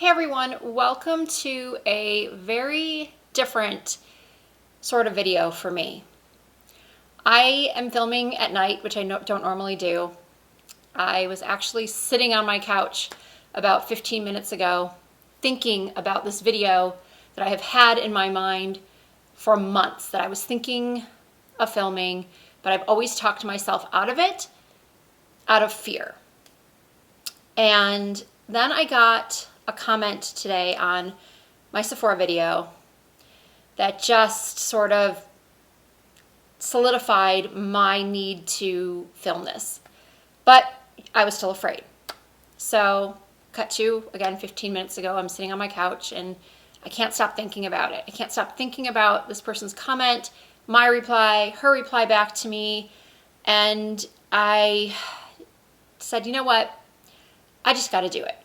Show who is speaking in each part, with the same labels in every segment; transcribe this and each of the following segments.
Speaker 1: Hey everyone, welcome to a very different sort of video for me. I am filming at night, which I don't normally do. I was actually sitting on my couch about 15 minutes ago thinking about this video that I have had in my mind for months, that I was thinking of filming, but I've always talked myself out of it, out of fear. And then I got a comment today on my Sephora video that just sort of solidified my need to film this. But I was still afraid. So, cut to, again, 15 minutes ago, I'm sitting on my couch and I can't stop thinking about it. I can't stop thinking about this person's comment, my reply, her reply back to me, and I said, you know what? I just got to do it.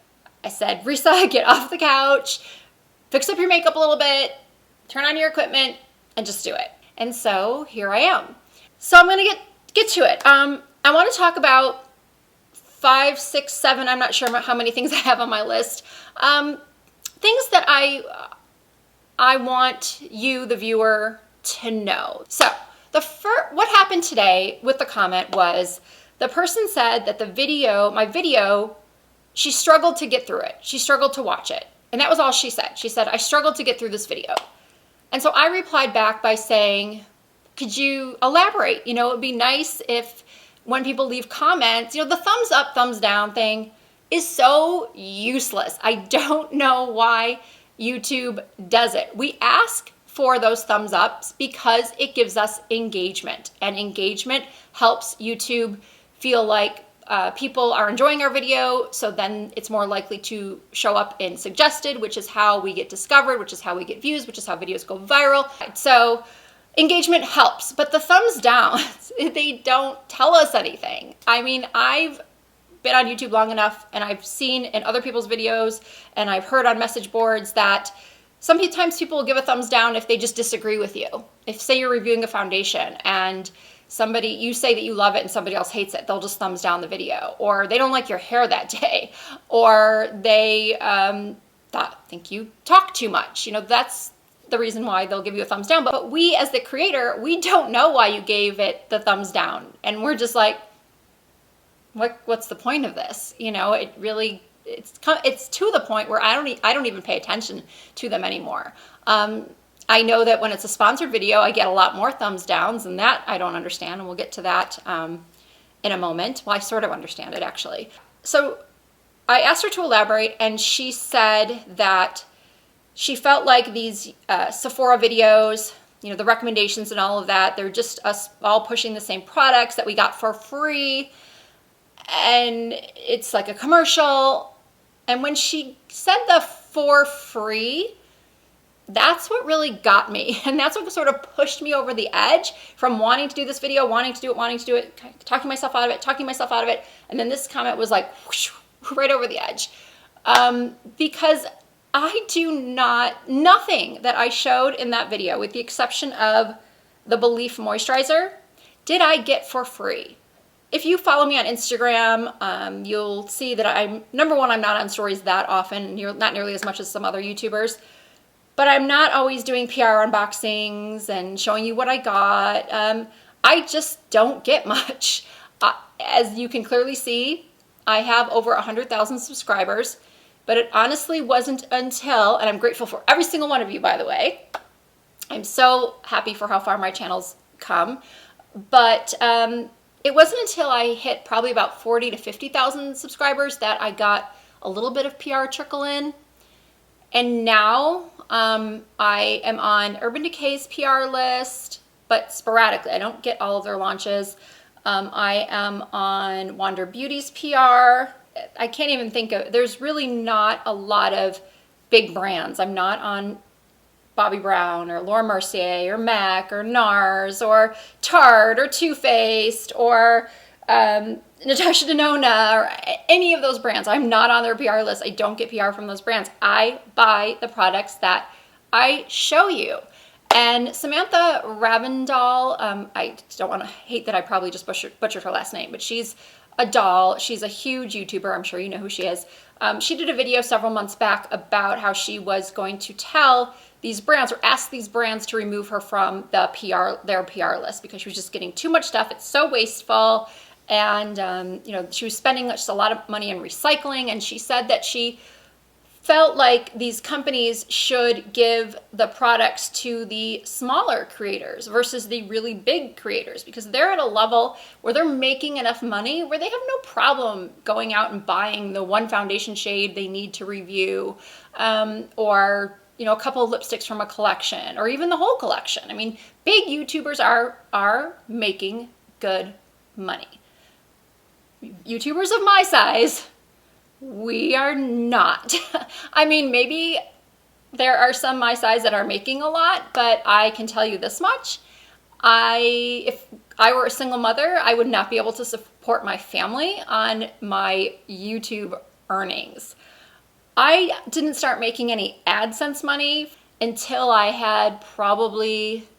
Speaker 1: I said, Risa, get off the couch, fix up your makeup a little bit, turn on your equipment, and just do it. And so here I am. So I'm going to get to it. I want to talk about 5, 6, 7, I'm not sure how many things I have on my list. Things that I want you, the viewer, to know. So what happened today with the comment was the person said that my video, she struggled to get through it. She struggled to watch it. And that was all she said. She said, I struggled to get through this video. And so I replied back by saying, could you elaborate? You know, it would be nice if when people leave comments, the thumbs up, thumbs down thing is so useless. I don't know why YouTube does it. We ask for those thumbs ups because it gives us engagement, and engagement helps YouTube feel like people are enjoying our video, so then it's more likely to show up in suggested, which is how we get discovered, which is how we get views, which is how videos go viral. So engagement helps, but the thumbs down, they don't tell us anything. I mean, I've been on YouTube long enough and I've seen in other people's videos and I've heard on message boards that sometimes people will give a thumbs down if they just disagree with you. If, say, you're reviewing a foundation and you say that you love it and somebody else hates it, they'll just thumbs down the video. Or they don't like your hair that day. Or they think you talk too much. That's the reason why they'll give you a thumbs down. But we, as the creator, we don't know why you gave it the thumbs down. And we're just like, what's the point of this? It really, it's to the point where I don't even pay attention to them anymore. I know that when it's a sponsored video, I get a lot more thumbs downs, and that I don't understand, and we'll get to that in a moment. Well, I sort of understand it, actually. So I asked her to elaborate, and she said that she felt like these Sephora videos, the recommendations and all of that, they're just us all pushing the same products that we got for free, and it's like a commercial. And when she said the for free, that's what really got me. And that's what sort of pushed me over the edge from wanting to do this video, wanting to do it, talking myself out of it. And then this comment was like whoosh, right over the edge. Because I nothing that I showed in that video, with the exception of the Belief moisturizer, did I get for free. If you follow me on Instagram, you'll see that number one, I'm not on stories that often, not nearly as much as some other YouTubers. But I'm not always doing PR unboxings and showing you what I got. I just don't get much. As you can clearly see, I have over 100,000 subscribers, but it honestly wasn't until, and I'm grateful for every single one of you, by the way. I'm so happy for how far my channel's come. But it wasn't until I hit probably about 40 to 50,000 subscribers that I got a little bit of PR trickle in. And now I am on Urban Decay's PR list, but sporadically. I don't get all of their launches. I am on Wander Beauty's PR. I can't even think of, there's really not a lot of big brands. I'm not on Bobbi Brown or Laura Mercier or MAC or NARS or Tarte or Too Faced or Natasha Denona or any of those brands. I'm not on their PR list. I don't get PR from those brands. I buy the products that I show you. And Samantha Ravindal, I don't want to hate that I probably just butchered her last name, but she's a doll. She's a huge YouTuber. I'm sure you know who she is. She did a video several months back about how she was going to tell these brands or ask these brands to remove her from their PR list because she was just getting too much stuff. It's so wasteful. And, you know, she was spending just a lot of money in recycling. And she said that she felt like these companies should give the products to the smaller creators versus the really big creators because they're at a level where they're making enough money where they have no problem going out and buying the one foundation shade they need to review, or, you know, a couple of lipsticks from a collection or even the whole collection. I mean, big YouTubers are making good money. YouTubers of my size, we are not. I mean, maybe there are some my size that are making a lot, but I can tell you this much. If I were a single mother, I would not be able to support my family on my YouTube earnings. I didn't start making any AdSense money until I had probably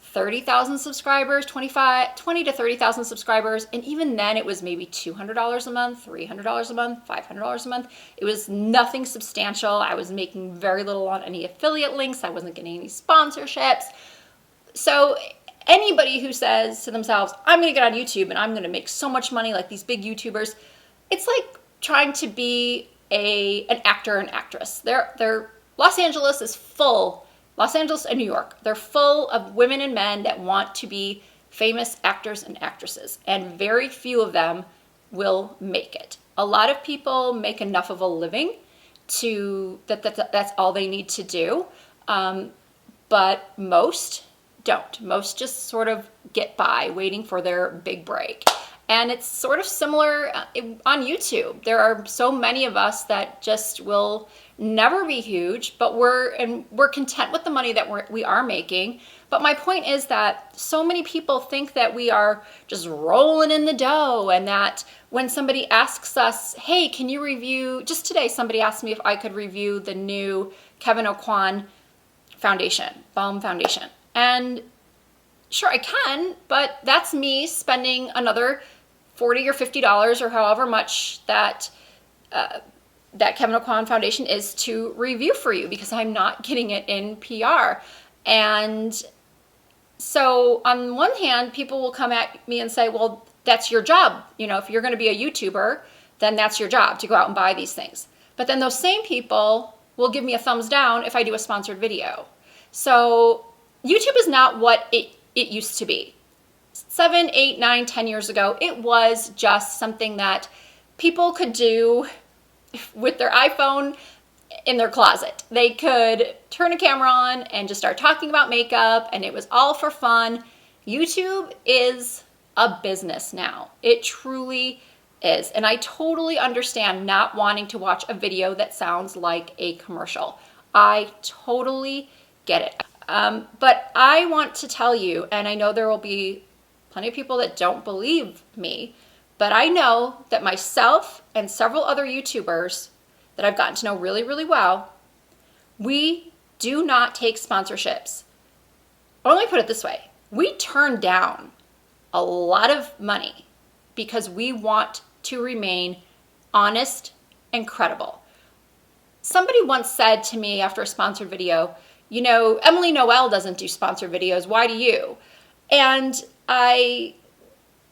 Speaker 1: 30,000 subscribers, 20 to 30,000 subscribers. And even then it was maybe $200 a month, $300 a month, $500 a month. It was nothing substantial. I was making very little on any affiliate links. I wasn't getting any sponsorships. So anybody who says to themselves, I'm going to get on YouTube and I'm going to make so much money like these big YouTubers, it's like trying to be an actor and actress. Los Angeles is full. Los Angeles and New York, they're full of women and men that want to be famous actors and actresses, and very few of them will make it. A lot of people make enough of a living that's all they need to do, but most don't. Most just sort of get by waiting for their big break. And it's sort of similar on YouTube. There are so many of us that just will never be huge, but we're content with the money that we are making. But my point is that so many people think that we are just rolling in the dough, and that when somebody asks us, hey, can you review, just today somebody asked me if I could review the new Kevyn Aucoin balm foundation. And sure I can, but that's me spending another $40 or $50 or however much that Kevyn Aucoin foundation is to review for you because I'm not getting it in PR. And so on one hand, people will come at me and say, well, that's your job. You know, if you're going to be a YouTuber, then that's your job to go out and buy these things. But then those same people will give me a thumbs down if I do a sponsored video. So YouTube is not what it used to be. 7, 8, 9, 10 years ago, it was just something that people could do with their iPhone in their closet. They could turn a camera on and just start talking about makeup, and it was all for fun. YouTube is a business now. It truly is. And I totally understand not wanting to watch a video that sounds like a commercial. I totally get it. But I want to tell you, and I know there will be plenty of people that don't believe me, but I know that myself and several other YouTubers that I've gotten to know really, really well, we do not take sponsorships. Or let me put it this way. We turn down a lot of money because we want to remain honest and credible. Somebody once said to me after a sponsored video, you know, Emily Noel doesn't do sponsored videos. Why do you? And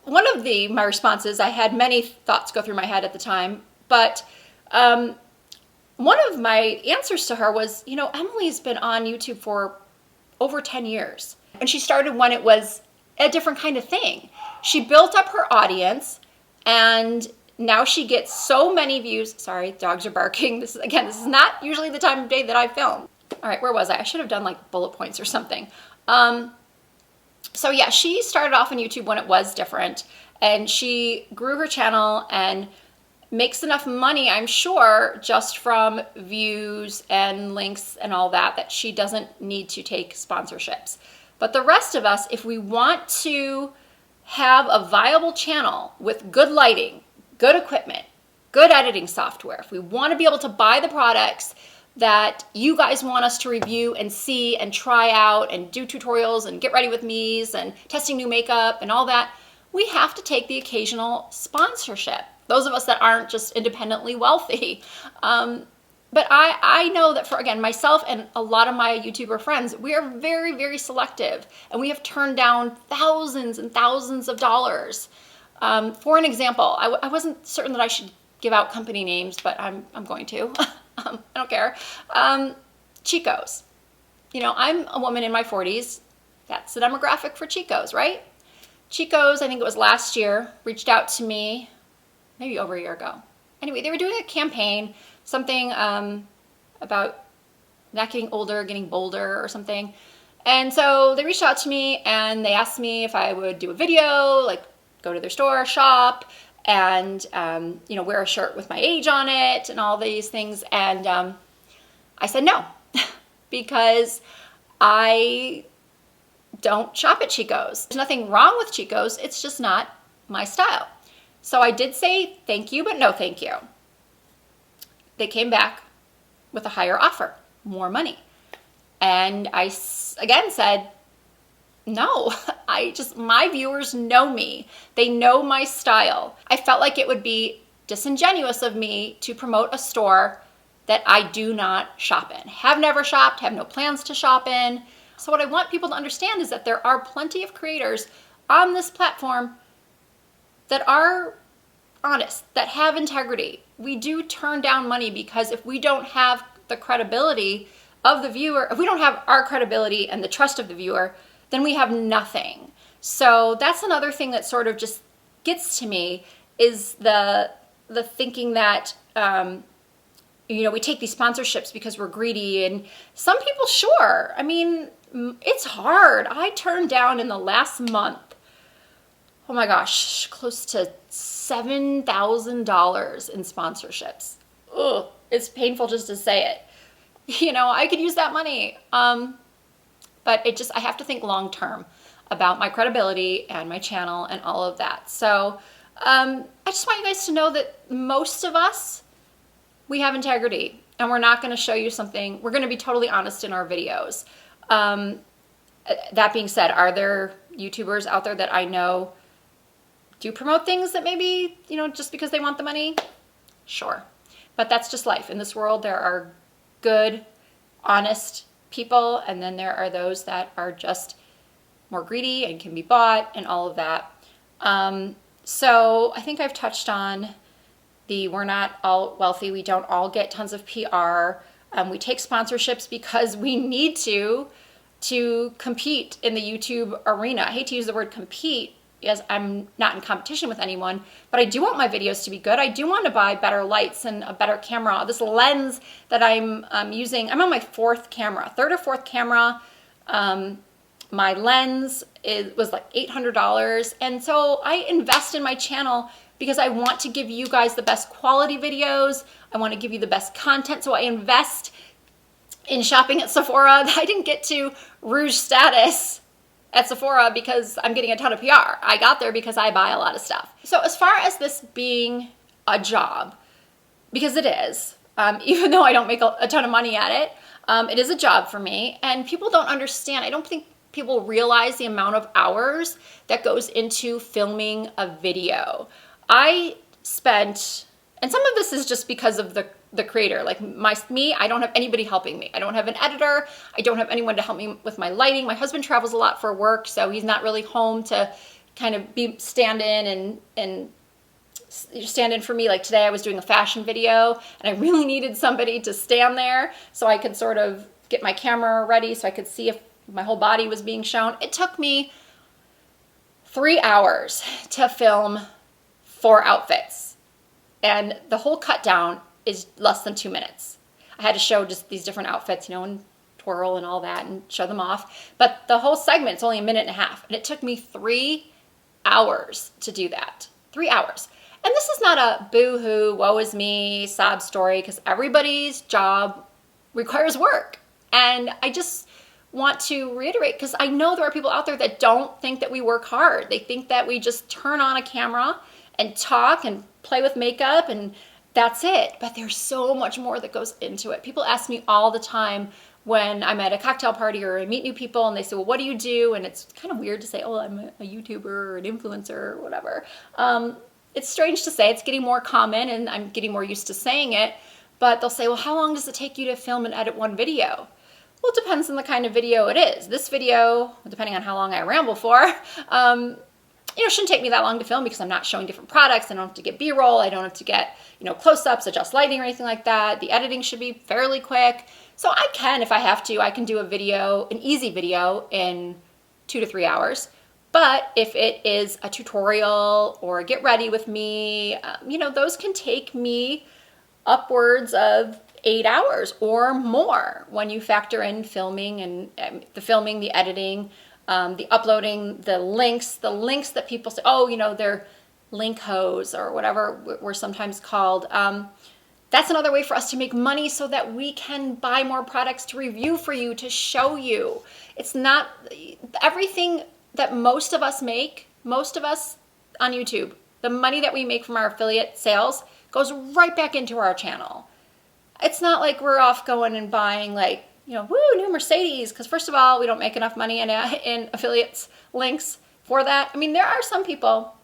Speaker 1: one of my responses, I had many thoughts go through my head at the time, but one of my answers to her was, you know, Emily's been on YouTube for over 10 years. And she started when it was a different kind of thing. She built up her audience, and now she gets so many views. Sorry, dogs are barking. This is not usually the time of day that I film. All right, where was I? I should have done like bullet points or something. So yeah, she started off on YouTube when it was different, and she grew her channel and makes enough money, I'm sure, just from views and links and all that, that she doesn't need to take sponsorships. But the rest of us, if we want to have a viable channel with good lighting, good equipment, good editing software, if we want to be able to buy the products that you guys want us to review and see and try out and do tutorials and get ready with me's and testing new makeup and all that, we have to take the occasional sponsorship. Those of us that aren't just independently wealthy. But I know that for, again, myself and a lot of my YouTuber friends, we are very, very selective, and we have turned down thousands and thousands of dollars. For an example, I wasn't certain that I should give out company names, but I'm going to. I don't care. Chicos. You know, I'm a woman in my 40s. That's the demographic for Chicos, right? Chicos, I think it was last year, reached out to me maybe over a year ago. Anyway, they were doing a campaign, something about not getting older, getting bolder or something. And so they reached out to me and they asked me if I would do a video, like go to their store, shop, and you know, wear a shirt with my age on it and all these things. And I said no, because I don't shop at Chicos. There's nothing wrong with Chicos, it's just not my style. So I did say thank you, but no thank you. They came back with a higher offer, more money. And I again said, no, my viewers know me. They know my style. I felt like it would be disingenuous of me to promote a store that I do not shop in. Have never shopped, have no plans to shop in. So what I want people to understand is that there are plenty of creators on this platform that are honest, that have integrity. We do turn down money because if we don't have the credibility of the viewer, if we don't have our credibility and the trust of the viewer, then we have nothing. So that's another thing that sort of just gets to me, is the thinking that you know, we take these sponsorships because we're greedy. And some people, sure. I mean, it's hard. I turned down in the last month, oh my gosh, close to $7,000 in sponsorships. Ugh, it's painful just to say it. You know, I could use that money. But I have to think long term about my credibility and my channel and all of that. So I just want you guys to know that most of us, we have integrity, and we're not going to show you something. We're going to be totally honest in our videos. That being said, are there YouTubers out there that I know do promote things that maybe, you know, just because they want the money? Sure. But that's just life. In this world, there are good, honest people, and then there are those that are just more greedy and can be bought and all of that. So I think I've touched on we're not all wealthy. We don't all get tons of PR. We take sponsorships because we need to compete in the YouTube arena. I hate to use the word compete because I'm not in competition with anyone, but I do want my videos to be good. I do want to buy better lights and a better camera. This lens that I'm using, I'm on my third or fourth camera. My lens was like $800. And so I invest in my channel because I want to give you guys the best quality videos. I want to give you the best content. So I invest in shopping at Sephora. I didn't get to Rouge status at Sephora because I'm getting a ton of PR. I got there because I buy a lot of stuff. So as far as this being a job, because it is, even though I don't make a ton of money at it, it is a job for me, and people don't understand. I don't think people realize the amount of hours that goes into filming a video. I spent, and some of this is just because of the creator, like me, I don't have anybody helping me. I don't have an editor. I don't have anyone to help me with my lighting. My husband travels a lot for work, so he's not really home to kind of stand in and stand in for me. Like today I was doing a fashion video and I really needed somebody to stand there so I could sort of get my camera ready so I could see if my whole body was being shown. It took me 3 hours to film 4 outfits, and the whole cut down is less than 2 minutes. I had to show just these different outfits, you know, and twirl and all that and show them off. But the whole segment's only 1.5 minutes, and it took me 3 hours to do that. 3 hours. And this is not a boo-hoo, woe is me, sob story, because everybody's job requires work. And I just want to reiterate, because I know there are people out there that don't think that we work hard. They think that we just turn on a camera and talk and play with makeup and that's it. But there's so much more that goes into it. People ask me all the time when I'm at a cocktail party or I meet new people and they say, well, what do you do? And it's kind of weird to say, oh, I'm a YouTuber or an influencer or whatever. It's strange to say. It's getting more common and I'm getting more used to saying it. But they'll say, well, how long does it take you to film and edit one video? Well, it depends on the kind of video it is. This video, depending on how long I ramble for, shouldn't take me that long to film because I'm not showing different products. I don't have to get B-roll. I don't have to get, close-ups, adjust lighting or anything like that. The editing should be fairly quick. So I can, if I have to, I can do a video, an easy video in 2 to 3 hours. But if it is a tutorial or get ready with me, those can take me upwards of 8 hours or more when you factor in filming and the editing, the uploading, the links that people say, oh, they're link hoes or whatever we're sometimes called. That's another way for us to make money so that we can buy more products to review for you, to show you. It's not everything that most of us on YouTube, the money that we make from our affiliate sales goes right back into our channel. It's not like we're off going and buying new Mercedes, because first of all, we don't make enough money in affiliates links for that. I mean, there are some people,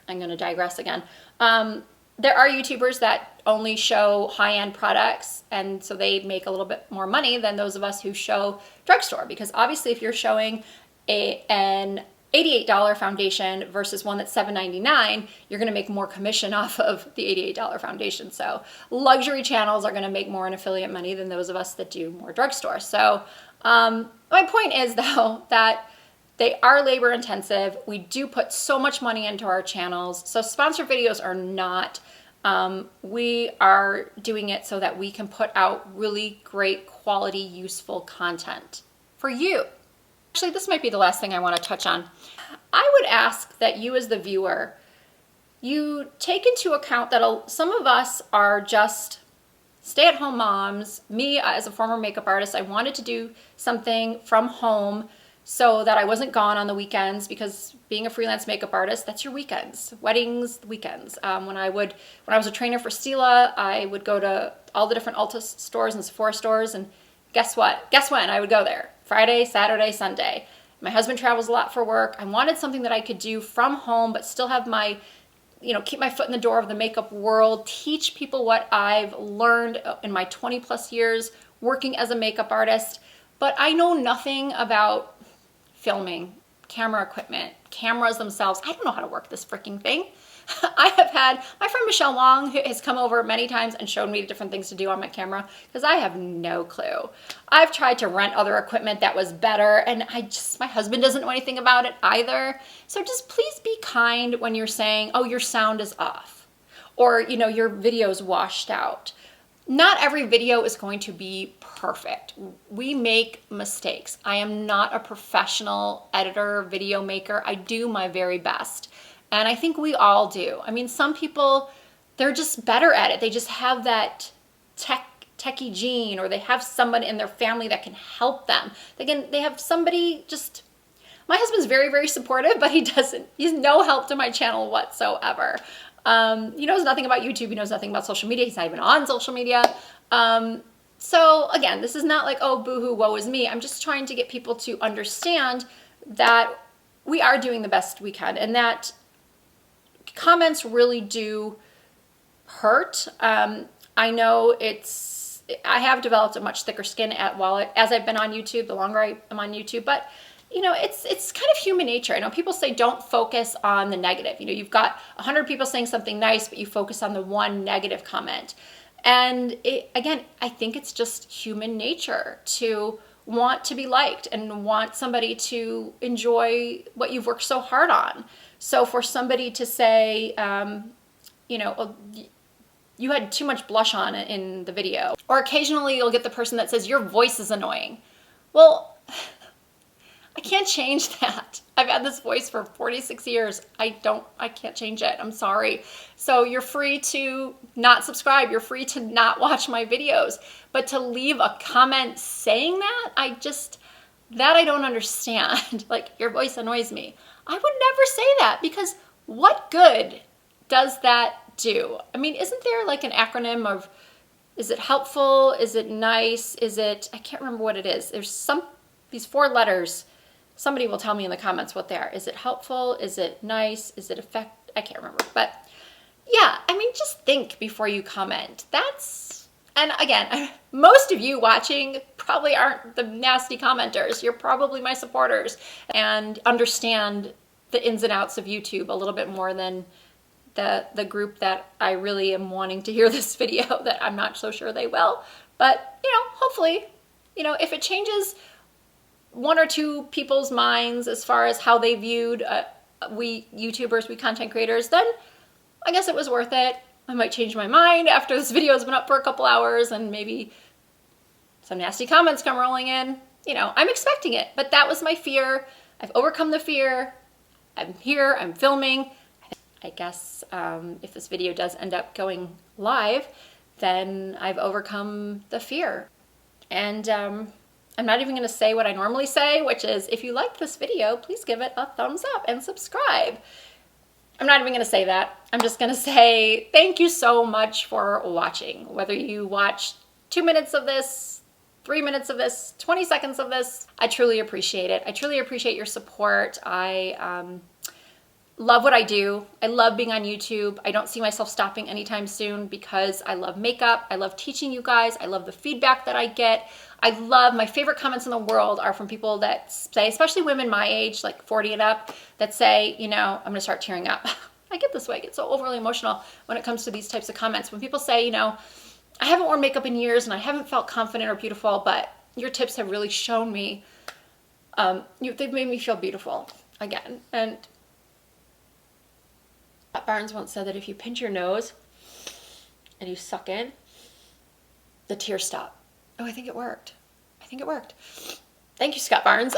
Speaker 1: I'm going to digress again. There are YouTubers that only show high-end products, and so they make a little bit more money than those of us who show drugstore, because obviously if you're showing an $88 foundation versus one that's $7.99, you're going to make more commission off of the $88 foundation. So luxury channels are going to make more in affiliate money than those of us that do more drugstore. So my point is, though, that they are labor intensive. We do put so much money into our channels. So sponsored videos are not. We are doing it so that we can put out really great quality, useful content for you. Actually, this might be the last thing I want to touch on. I would ask that you as the viewer, you take into account that some of us are just stay-at-home moms. Me, as a former makeup artist, I wanted to do something from home so that I wasn't gone on the weekends, because being a freelance makeup artist, that's your weekends, weddings, weekends. When I was a trainer for Stila, I would go to all the different Ulta stores and Sephora stores, and guess what? Guess when I would go there? Friday, Saturday, Sunday. My husband travels a lot for work. I wanted something that I could do from home, but still have my, keep my foot in the door of the makeup world, teach people what I've learned in my 20 plus years working as a makeup artist. But I know nothing about filming, camera equipment, cameras themselves. I don't know how to work this freaking thing. I have had, my friend Michelle Long has come over many times and showed me different things to do on my camera, because I have no clue. I've tried to rent other equipment that was better, and my husband doesn't know anything about it either. So just please be kind when you're saying, oh, your sound is off, or, your video's washed out. Not every video is going to be perfect. We make mistakes. I am not a professional editor, video maker. I do my very best. And I think we all do. I mean, some people, they're just better at it. They just have that techie gene, or they have someone in their family that can help them. They have somebody just, my husband's very, very supportive, but he's no help to my channel whatsoever. He knows nothing about YouTube. He knows nothing about social media. He's not even on social media. So again, this is not like, oh, boo-hoo, woe is me. I'm just trying to get people to understand that we are doing the best we can, and that comments really do hurt. I know I have developed a much thicker skin as I've been on YouTube, the longer I am on YouTube, but it's kind of human nature. I know people say don't focus on the negative. You've got 100 people saying something nice, but you focus on the one negative comment. And again, I think it's just human nature to want to be liked and want somebody to enjoy what you've worked so hard on. So for somebody to say, oh, you had too much blush on in the video, or occasionally you'll get the person that says your voice is annoying. Well, I can't change that. I've had this voice for 46 years. I can't change it. I'm sorry. So you're free to not subscribe. You're free to not watch my videos, but to leave a comment saying that, I don't understand. Like, your voice annoys me. I would never say that, because what good does that do? I mean, isn't there like an acronym of, is it helpful? Is it nice? Is it, I can't remember what it is. There's these 4 letters. Somebody will tell me in the comments what they are. Is it helpful? Is it nice? Is it effect? I can't remember. But yeah, I mean, just think before you comment. And again, most of you watching probably aren't the nasty commenters. You're probably my supporters and understand the ins and outs of YouTube a little bit more than the group that I really am wanting to hear this video that I'm not so sure they will. But, hopefully, if it changes 1 or 2 people's minds as far as how they viewed we YouTubers, we content creators, then I guess it was worth it. I might change my mind after this video has been up for a couple hours and maybe some nasty comments come rolling in. I'm expecting it, but that was my fear. I've overcome the fear. I'm here, I'm filming. I guess if this video does end up going live, then I've overcome the fear. And I'm not even gonna say what I normally say, which is, if you liked this video, please give it a thumbs up and subscribe. I'm not even gonna say that. I'm just gonna say thank you so much for watching. Whether you watched 2 minutes of this, 3 minutes of this, 20 seconds of this, I truly appreciate it. I truly appreciate your support. I love what I do. I love being on YouTube. I don't see myself stopping anytime soon because I love makeup. I love teaching you guys. I love the feedback that I get. My favorite comments in the world are from people that say, especially women my age, like 40 and up, that say, I'm gonna start tearing up. I get this way. I get so overly emotional when it comes to these types of comments. When people say, I haven't worn makeup in years and I haven't felt confident or beautiful, but your tips have really shown me, they've made me feel beautiful again. And Barnes once said that if you pinch your nose and you suck in, the tears stop. Oh, I think it worked. Thank you, Scott Barnes.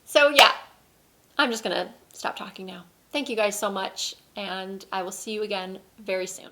Speaker 1: So yeah, I'm just gonna stop talking now. Thank you guys so much, and I will see you again very soon.